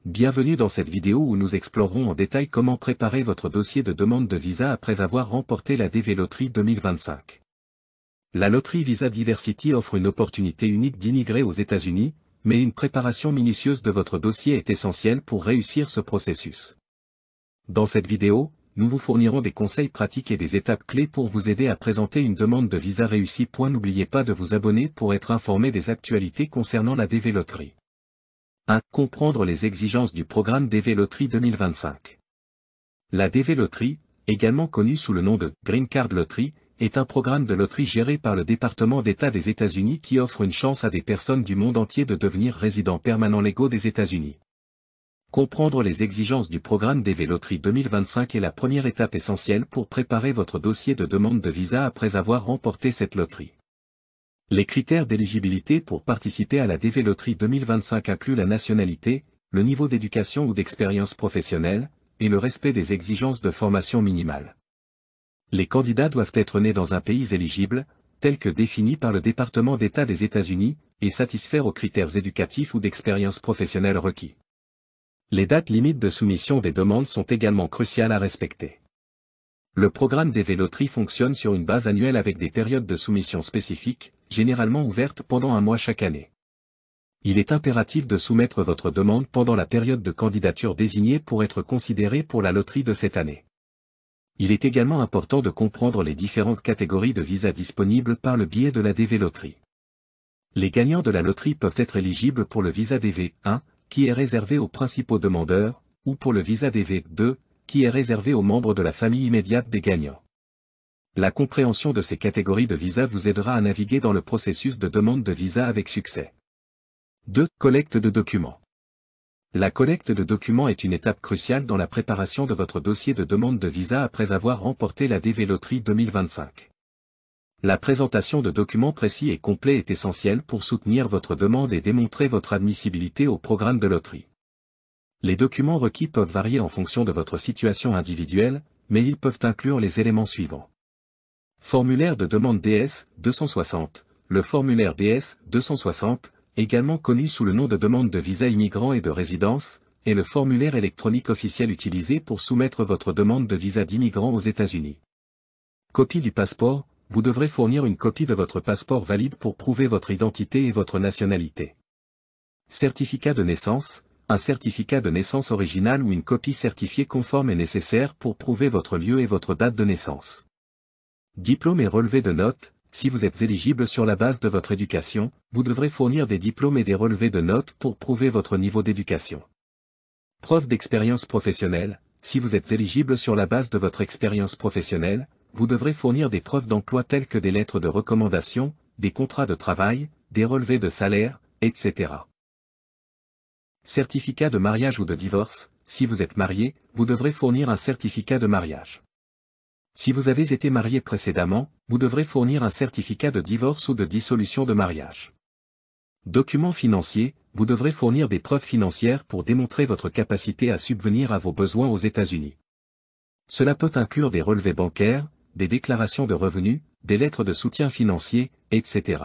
Bienvenue dans cette vidéo où nous explorerons en détail comment préparer votre dossier de demande de visa après avoir remporté la DV Loterie 2025. La loterie Visa Diversity offre une opportunité unique d'immigrer aux États-Unis, mais une préparation minutieuse de votre dossier est essentielle pour réussir ce processus. Dans cette vidéo, nous vous fournirons des conseils pratiques et des étapes clés pour vous aider à présenter une demande de visa réussie. N'oubliez pas de vous abonner pour être informé des actualités concernant la DV Loterie. 1. Comprendre les exigences du programme DV Loterie 2025. La DV Loterie, également connue sous le nom de Green Card Lottery, est un programme de loterie géré par le département d'État des États-Unis qui offre une chance à des personnes du monde entier de devenir résidents permanents légaux des États-Unis. Comprendre les exigences du programme DV Loterie 2025 est la première étape essentielle pour préparer votre dossier de demande de visa après avoir remporté cette loterie. Les critères d'éligibilité pour participer à la DV Loterie 2025 incluent la nationalité, le niveau d'éducation ou d'expérience professionnelle, et le respect des exigences de formation minimale. Les candidats doivent être nés dans un pays éligible, tel que défini par le département d'État des États-Unis, et satisfaire aux critères éducatifs ou d'expérience professionnelle requis. Les dates limites de soumission des demandes sont également cruciales à respecter. Le programme DV Loterie fonctionne sur une base annuelle avec des périodes de soumission spécifiques, généralement ouvertes pendant un mois chaque année. Il est impératif de soumettre votre demande pendant la période de candidature désignée pour être considéré pour la loterie de cette année. Il est également important de comprendre les différentes catégories de visas disponibles par le biais de la DV Loterie. Les gagnants de la loterie peuvent être éligibles pour le visa DV1, qui est réservé aux principaux demandeurs, ou pour le visa DV2, qui est réservé aux membres de la famille immédiate des gagnants. La compréhension de ces catégories de visa vous aidera à naviguer dans le processus de demande de visa avec succès. 2. Collecte de documents. La collecte de documents est une étape cruciale dans la préparation de votre dossier de demande de visa après avoir remporté la DV Loterie 2025. La présentation de documents précis et complets est essentielle pour soutenir votre demande et démontrer votre admissibilité au programme de loterie. Les documents requis peuvent varier en fonction de votre situation individuelle, mais ils peuvent inclure les éléments suivants. Formulaire de demande DS-260. Le formulaire DS-260, également connu sous le nom de demande de visa immigrant et de résidence, est le formulaire électronique officiel utilisé pour soumettre votre demande de visa d'immigrant aux États-Unis. Copie du passeport. Vous devrez fournir une copie de votre passeport valide pour prouver votre identité et votre nationalité. Certificat de naissance. Un certificat de naissance original ou une copie certifiée conforme est nécessaire pour prouver votre lieu et votre date de naissance. Diplôme et relevé de notes. Si vous êtes éligible sur la base de votre éducation, vous devrez fournir des diplômes et des relevés de notes pour prouver votre niveau d'éducation. Preuve d'expérience professionnelle. Si vous êtes éligible sur la base de votre expérience professionnelle, vous devrez fournir des preuves d'emploi telles que des lettres de recommandation, des contrats de travail, des relevés de salaire, etc. Certificat de mariage ou de divorce. Si vous êtes marié, vous devrez fournir un certificat de mariage. Si vous avez été marié précédemment, vous devrez fournir un certificat de divorce ou de dissolution de mariage. Documents financiers. Vous devrez fournir des preuves financières pour démontrer votre capacité à subvenir à vos besoins aux États-Unis. Cela peut inclure des relevés bancaires, des déclarations de revenus, des lettres de soutien financier, etc.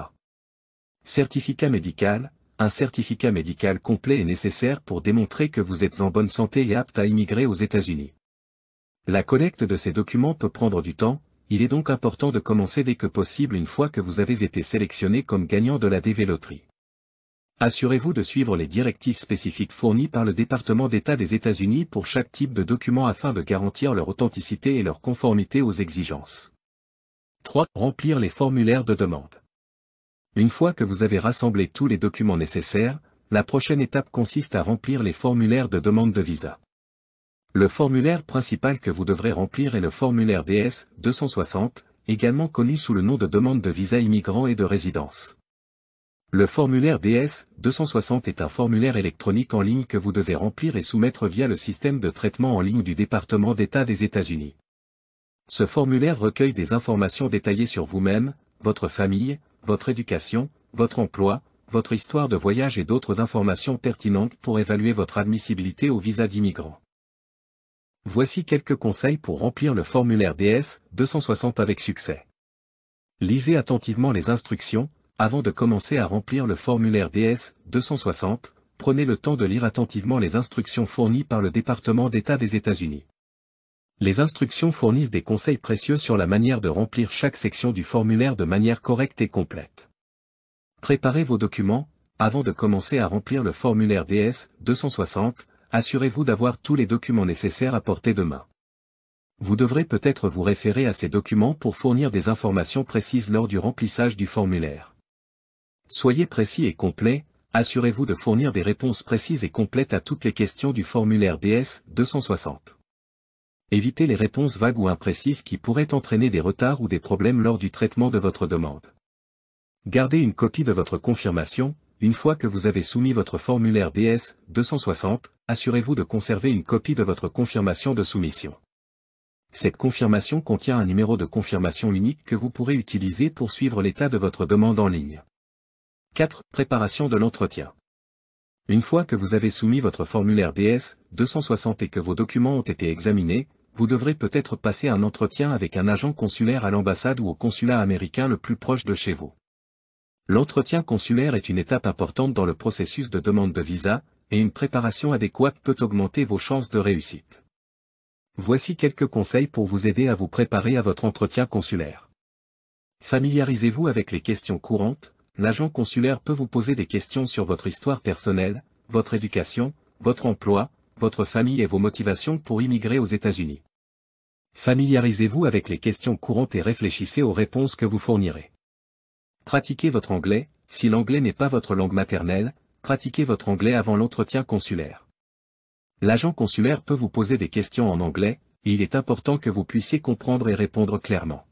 Certificat médical. Un certificat médical complet est nécessaire pour démontrer que vous êtes en bonne santé et apte à immigrer aux États-Unis. La collecte de ces documents peut prendre du temps, il est donc important de commencer dès que possible une fois que vous avez été sélectionné comme gagnant de la DV Loterie. Assurez-vous de suivre les directives spécifiques fournies par le département d'État des États-Unis pour chaque type de document afin de garantir leur authenticité et leur conformité aux exigences. 3. Remplir les formulaires de demande. Une fois que vous avez rassemblé tous les documents nécessaires, la prochaine étape consiste à remplir les formulaires de demande de visa. Le formulaire principal que vous devrez remplir est le formulaire DS-260, également connu sous le nom de demande de visa immigrant et de résidence. Le formulaire DS-260 est un formulaire électronique en ligne que vous devez remplir et soumettre via le système de traitement en ligne du département d'État des États-Unis. Ce formulaire recueille des informations détaillées sur vous-même, votre famille, votre éducation, votre emploi, votre histoire de voyage et d'autres informations pertinentes pour évaluer votre admissibilité au visa d'immigrant. Voici quelques conseils pour remplir le formulaire DS-260 avec succès. Lisez attentivement les instructions, avant de commencer à remplir le formulaire DS-260, prenez le temps de lire attentivement les instructions fournies par le département d'État des États-Unis. Les instructions fournissent des conseils précieux sur la manière de remplir chaque section du formulaire de manière correcte et complète. Préparez vos documents. Avant de commencer à remplir le formulaire DS-260, assurez-vous d'avoir tous les documents nécessaires à portée de main. Vous devrez peut-être vous référer à ces documents pour fournir des informations précises lors du remplissage du formulaire. Soyez précis et complet, assurez-vous de fournir des réponses précises et complètes à toutes les questions du formulaire DS-260. Évitez les réponses vagues ou imprécises qui pourraient entraîner des retards ou des problèmes lors du traitement de votre demande. Gardez une copie de votre confirmation. Une fois que vous avez soumis votre formulaire DS-260, assurez-vous de conserver une copie de votre confirmation de soumission. Cette confirmation contient un numéro de confirmation unique que vous pourrez utiliser pour suivre l'état de votre demande en ligne. 4. Préparation de l'entretien. Une fois que vous avez soumis votre formulaire DS-260 et que vos documents ont été examinés, vous devrez peut-être passer un entretien avec un agent consulaire à l'ambassade ou au consulat américain le plus proche de chez vous. L'entretien consulaire est une étape importante dans le processus de demande de visa, et une préparation adéquate peut augmenter vos chances de réussite. Voici quelques conseils pour vous aider à vous préparer à votre entretien consulaire. Familiarisez-vous avec les questions courantes. L'agent consulaire peut vous poser des questions sur votre histoire personnelle, votre éducation, votre emploi, votre famille et vos motivations pour immigrer aux États-Unis. Familiarisez-vous avec les questions courantes et réfléchissez aux réponses que vous fournirez. Pratiquez votre anglais. Si l'anglais n'est pas votre langue maternelle, pratiquez votre anglais avant l'entretien consulaire. L'agent consulaire peut vous poser des questions en anglais, et il est important que vous puissiez comprendre et répondre clairement.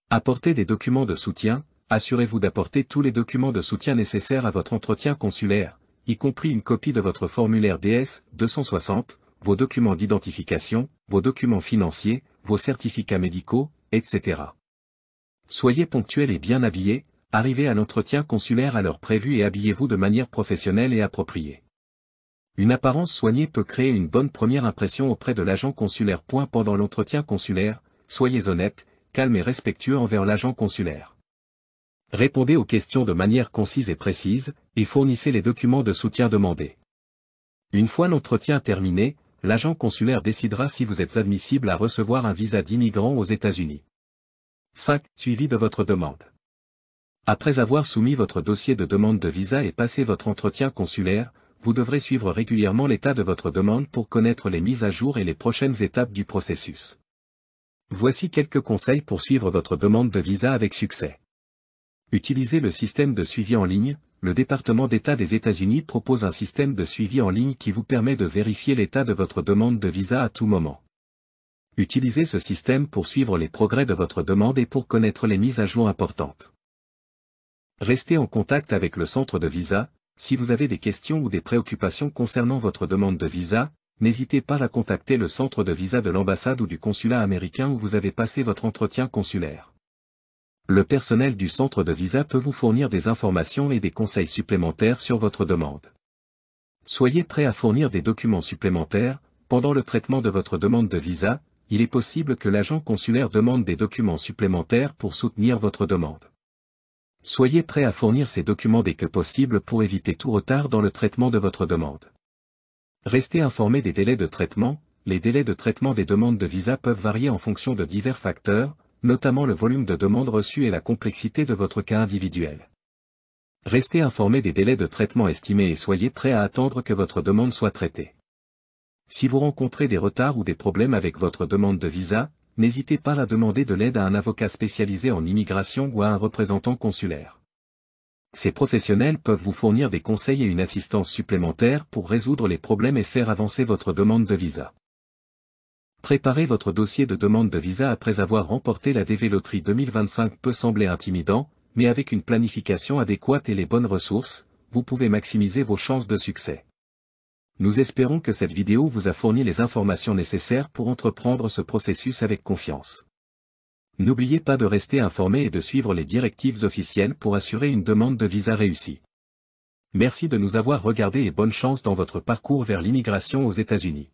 Apportez des documents de soutien. Assurez-vous d'apporter tous les documents de soutien nécessaires à votre entretien consulaire, y compris une copie de votre formulaire DS-260, vos documents d'identification, vos documents financiers, vos certificats médicaux, etc. Soyez ponctuel et bien habillé, arrivez à l'entretien consulaire à l'heure prévue et habillez-vous de manière professionnelle et appropriée. Une apparence soignée peut créer une bonne première impression auprès de l'agent consulaire. Pendant l'entretien consulaire, soyez honnête, calme et respectueux envers l'agent consulaire. Répondez aux questions de manière concise et précise, et fournissez les documents de soutien demandés. Une fois l'entretien terminé, l'agent consulaire décidera si vous êtes admissible à recevoir un visa d'immigrant aux États-Unis. 5. Suivi de votre demande. Après avoir soumis votre dossier de demande de visa et passé votre entretien consulaire, vous devrez suivre régulièrement l'état de votre demande pour connaître les mises à jour et les prochaines étapes du processus. Voici quelques conseils pour suivre votre demande de visa avec succès. Utilisez le système de suivi en ligne. Le département d'État des États-Unis propose un système de suivi en ligne qui vous permet de vérifier l'état de votre demande de visa à tout moment. Utilisez ce système pour suivre les progrès de votre demande et pour connaître les mises à jour importantes. Restez en contact avec le centre de visa. Si vous avez des questions ou des préoccupations concernant votre demande de visa, n'hésitez pas à contacter le centre de visa de l'ambassade ou du consulat américain où vous avez passé votre entretien consulaire. Le personnel du centre de visa peut vous fournir des informations et des conseils supplémentaires sur votre demande. Soyez prêt à fournir des documents supplémentaires. Pendant le traitement de votre demande de visa, il est possible que l'agent consulaire demande des documents supplémentaires pour soutenir votre demande. Soyez prêt à fournir ces documents dès que possible pour éviter tout retard dans le traitement de votre demande. Restez informé des délais de traitement. Les délais de traitement des demandes de visa peuvent varier en fonction de divers facteurs, notamment le volume de demandes reçues et la complexité de votre cas individuel. Restez informé des délais de traitement estimés et soyez prêt à attendre que votre demande soit traitée. Si vous rencontrez des retards ou des problèmes avec votre demande de visa, n'hésitez pas à demander de l'aide à un avocat spécialisé en immigration ou à un représentant consulaire. Ces professionnels peuvent vous fournir des conseils et une assistance supplémentaire pour résoudre les problèmes et faire avancer votre demande de visa. Préparer votre dossier de demande de visa après avoir remporté la DV Loterie 2025 peut sembler intimidant, mais avec une planification adéquate et les bonnes ressources, vous pouvez maximiser vos chances de succès. Nous espérons que cette vidéo vous a fourni les informations nécessaires pour entreprendre ce processus avec confiance. N'oubliez pas de rester informé et de suivre les directives officielles pour assurer une demande de visa réussie. Merci de nous avoir regardés et bonne chance dans votre parcours vers l'immigration aux États-Unis.